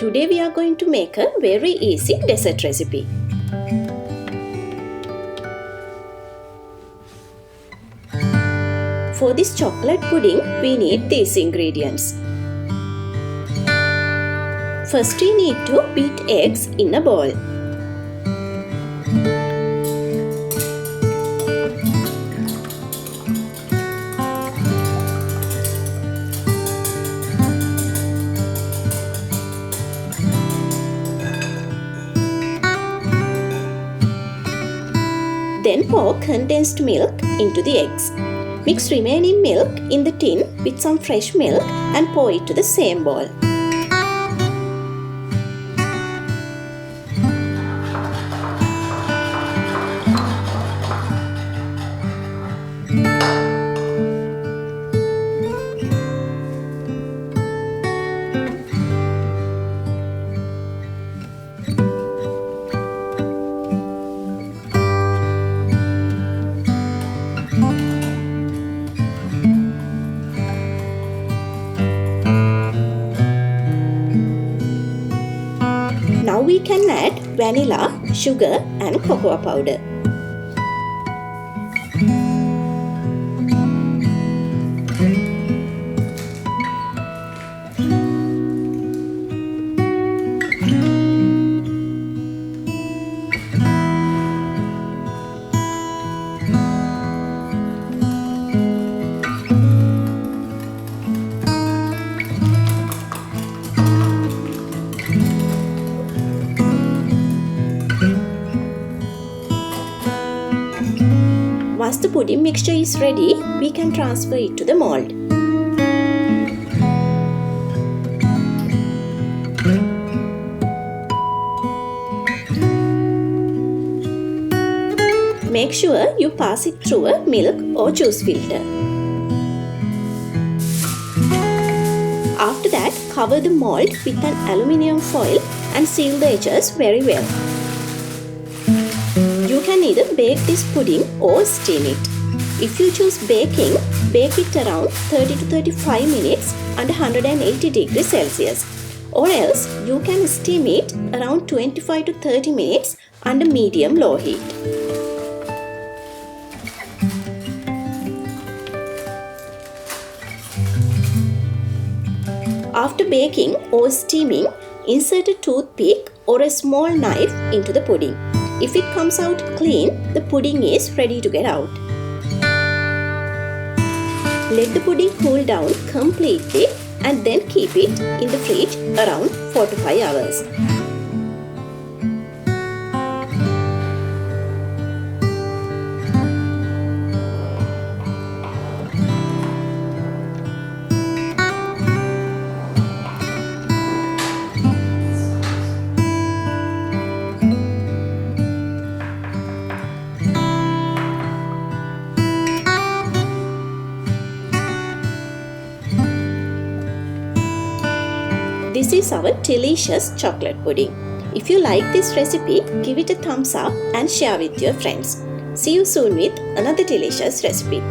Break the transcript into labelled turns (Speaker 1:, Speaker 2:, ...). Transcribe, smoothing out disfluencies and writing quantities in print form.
Speaker 1: Today we are going to make a very easy dessert recipe. For this chocolate pudding, we need these ingredients. First, we need to beat eggs in a bowl. Then pour condensed milk into the eggs. Mix remaining milk in the tin with some fresh milk and pour it to the same bowl. Now we can add vanilla, sugar and cocoa powder. Once the pudding mixture is ready, we can transfer it to the mold. Make sure you pass it through a milk or juice filter. After that, cover the mold with an aluminium foil and seal the edges very well. You can either bake this pudding or steam it. If you choose baking, bake it around 30 to 35 minutes under 180 degrees Celsius. Or else you can steam it around 25 to 30 minutes under medium-low heat. After baking or steaming, insert a toothpick or a small knife into the pudding. If it comes out clean, the pudding is ready to get out. Let the pudding cool down completely and then keep it in the fridge around 4 to 5 hours. This is our delicious chocolate pudding. If you like this recipe, give it a thumbs up and share with your friends. See you soon with another delicious recipe.